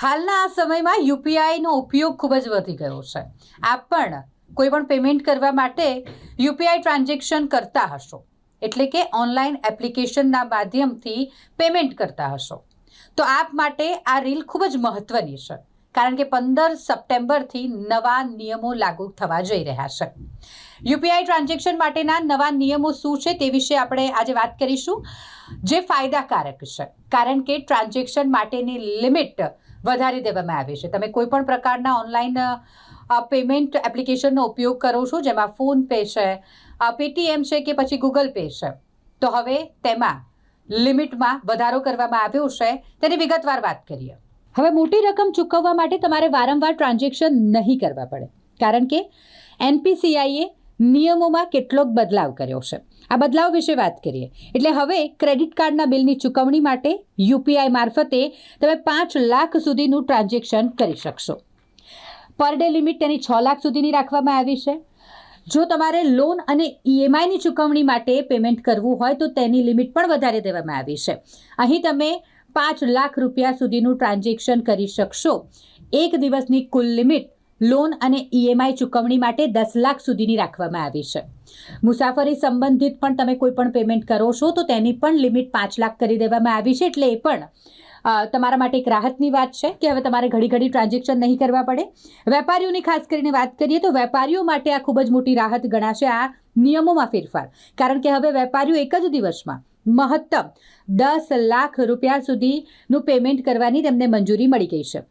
હાલના આ સમયમાં યુપીઆઈનો ઉપયોગ ખૂબ જ વધી ગયો છે. આપ પણ કોઈ પણ પેમેન્ટ કરવા માટે યુપીઆઈ ટ્રાન્ઝેક્શન કરતા હશો, એટલે કે ઓનલાઈન એપ્લિકેશનના માધ્યમથી પેમેન્ટ કરતા હશો. તો આપ માટે આ રીલ ખૂબ જ મહત્વની છે, કારણ કે 15 સપ્ટેમ્બરથી નવા નિયમો લાગુ થવા જઈ રહ્યા છે. યુપીઆઈ ટ્રાન્ઝેક્શન માટેના નવા નિયમો શું છે તે વિશે આપણે આજે વાત કરીશું, જે ફાયદાકારક છે, કારણ કે ટ્રાન્ઝેક્શન માટેની લિમિટ વધારી દેવામાં આવી છે. તમે કોઈ પણ પ્રકારના ઓનલાઈન પેમેન્ટ એપ્લિકેશનનો ઉપયોગ કરો છો, જેમાં ફોનપે છે, પેટીએમ છે કે પછી ગૂગલ પે છે, તો હવે તેમાં લિમિટમાં વધારો કરવામાં આવ્યો છે. તેની વિગતવાર વાત કરીએ. હવે મોટી રકમ ચૂકવવા માટે તમારે વારંવાર ટ્રાન્ઝેક્શન નહીં કરવા પડે, કારણ કે એનપીસીઆઈએ નિયમોમાં કેટલોક બદલાવ કર્યો છે. આ બદલાવ વિશે વાત કરીએ. એટલે હવે ક્રેડિટ કાર્ડના બિલની ચૂકવણી માટે યુપીઆઈ મારફતે તમે 5 લાખ સુધીનું ટ્રાન્ઝેક્શન કરી શકશો. પર ડે લિમિટ તેની 6 લાખ સુધીની રાખવામાં આવી છે. જો તમારે લોન અને ઈએમઆઈની ચૂકવણી માટે પેમેન્ટ કરવું હોય તો તેની લિમિટ પણ વધારી દેવામાં આવી છે. અહીં તમે 5 લાખ રૂપિયા સુધીનું ટ્રાન્ઝેક્શન કરી શકશો. એક દિવસની કુલ લિમિટ લોન અને ઈએમઆઈ ચૂકવણી માટે 10 લાખ સુધીની રાખવામાં આવી છે. મુસાફરી સંબંધિત પણ તમે કોઈ પણ પેમેન્ટ કરો છો તો તેની પણ લિમિટ 5 લાખ કરી દેવામાં આવી છે. એટલે એ પણ તમારા માટે એક રાહતની વાત છે કે હવે તમારે ઘડી ઘડી ટ્રાન્ઝેક્શન નહીં કરવા પડે. વેપારીઓની ખાસ કરીને વાત કરીએ તો વેપારીઓ માટે આ ખૂબ જ મોટી રાહત ગણાશે આ નિયમોમાં ફેરફાર, કારણ કે હવે વેપારીઓ એક જ દિવસમાં મહત્તમ 10 લાખ રૂપિયા સુધીનું પેમેન્ટ કરવાની તેમને મંજૂરી મળી ગઈ છે.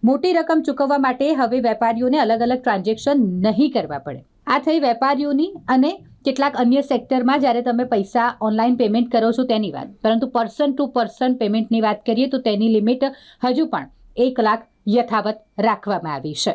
મોટી રકમ ચૂકવવા માટે હવે વેપારીઓને અલગ અલગ ટ્રાન્ઝેક્શન નહીં કરવા પડે. આ થઈ વેપારીઓની અને કેટલાક અન્ય સેક્ટરમાં જ્યારે તમે પૈસા ઓનલાઈન પેમેન્ટ કરો છો તેની વાત. પરંતુ પર્સન ટુ પર્સન પેમેન્ટની વાત કરીએ તો તેની લિમિટ હજુ પણ 1 લાખ યથાવત રાખવામાં આવી છે.